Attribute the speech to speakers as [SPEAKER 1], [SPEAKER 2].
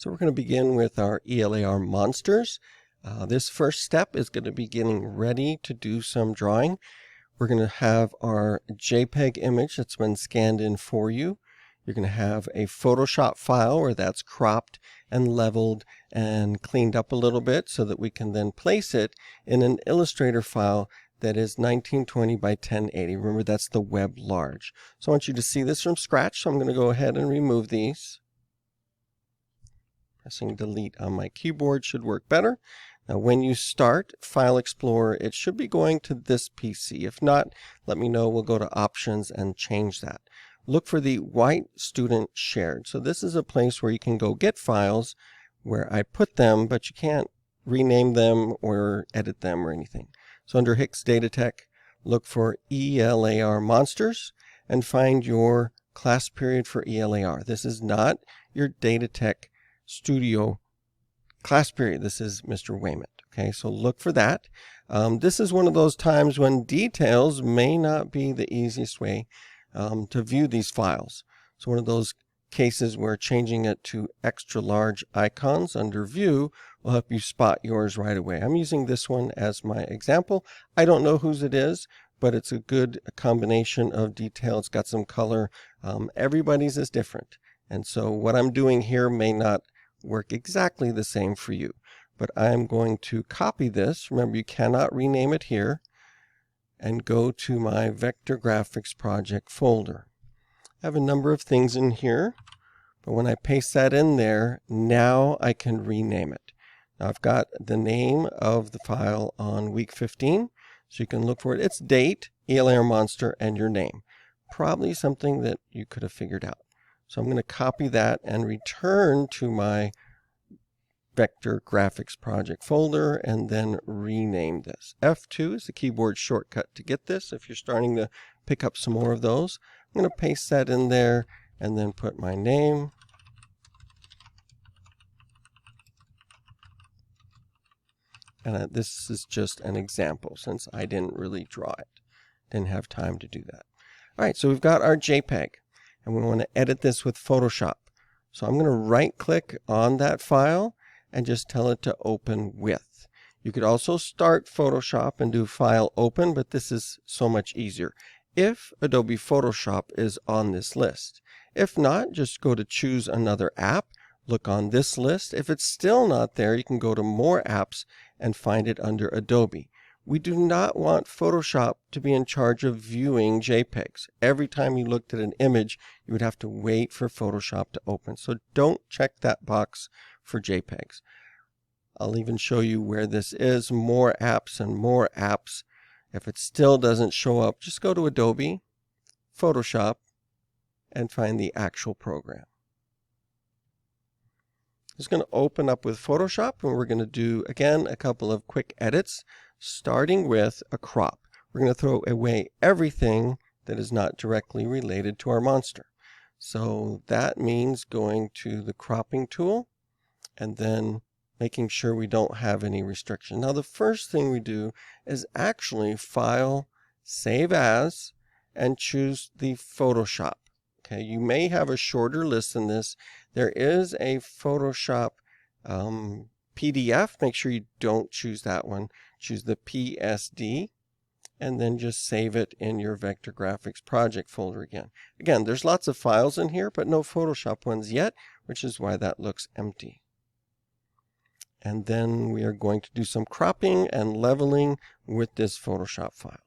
[SPEAKER 1] So we're going to begin with our ELAR Monsters. This first step is going to be getting ready to do some drawing. We're going to have our JPEG image that's been scanned in for you. You're going to have a Photoshop file where that's cropped and leveled and cleaned up a little bit so that we can then place it in an Illustrator file that is 1920 by 1080. Remember, that's the web large. So I want you to see this from scratch, so I'm going to go ahead and remove these. Pressing delete on my keyboard should work better. Now when you start File Explorer, it should be going to this PC. If not, let me know. We'll go to Options and change that. Look for the White Student Shared. So this is a place where you can go get files where I put them, but you can't rename them or edit them or anything. So under Hicks Data Tech, look for ELAR Monsters and find your class period for ELAR. This is not your Data Tech Studio class period. This is Mr. Wayment. Okay, so look for that. This is one of those times when details may not be the easiest way to view these files. So one of those cases where changing it to extra large icons under View will help you spot yours right away. I'm using this one as my example. I don't know whose it is, but it's a good combination of detail. It's got some color. Everybody's is different. And so what I'm doing here may not work exactly the same for you. But I'm going to copy this. Remember, you cannot rename it here. And go to my Vector Graphics project folder. I have a number of things in here, but when I paste that in there, now I can rename it. Now I've got the name of the file on week 15, so you can look for it. It's date, ELAR Monster, and your name. Probably something that you could have figured out. So I'm going to copy that and return to my Vector Graphics project folder and then rename this. F2 is the keyboard shortcut to get this if you're starting to pick up some more of those. I'm going to paste that in there and then put my name. And this is just an example since I didn't really draw it. Didn't have time to do that. All right, so we've got our JPEG. And we want to edit this with Photoshop. So I'm going to right click on that file and just tell it to open with. You could also start Photoshop and do File Open, but this is so much easier if Adobe Photoshop is on this list. If not, just go to choose another app, look on this list. If it's still not there, you can go to More Apps and find it under Adobe. We do not want Photoshop to be in charge of viewing JPEGs. Every time you looked at an image, you would have to wait for Photoshop to open. So don't check that box for JPEGs. I'll even show you where this is, More Apps and More Apps. If it still doesn't show up, just go to Adobe, Photoshop, and find the actual program. It's going to open up with Photoshop, and we're going to do, again, a couple of quick edits. Starting with a crop. We're going to throw away everything that is not directly related to our monster. So that means going to the cropping tool and then making sure we don't have any restriction. Now the first thing we do is actually File, Save As, and choose the Photoshop. Okay, you may have a shorter list than this. There is a Photoshop PDF. Make sure you don't choose that one. Choose the PSD and then just save it in your Vector Graphics project folder again. Again, there's lots of files in here, but no Photoshop ones yet, which is why that looks empty. And then we are going to do some cropping and leveling with this Photoshop file.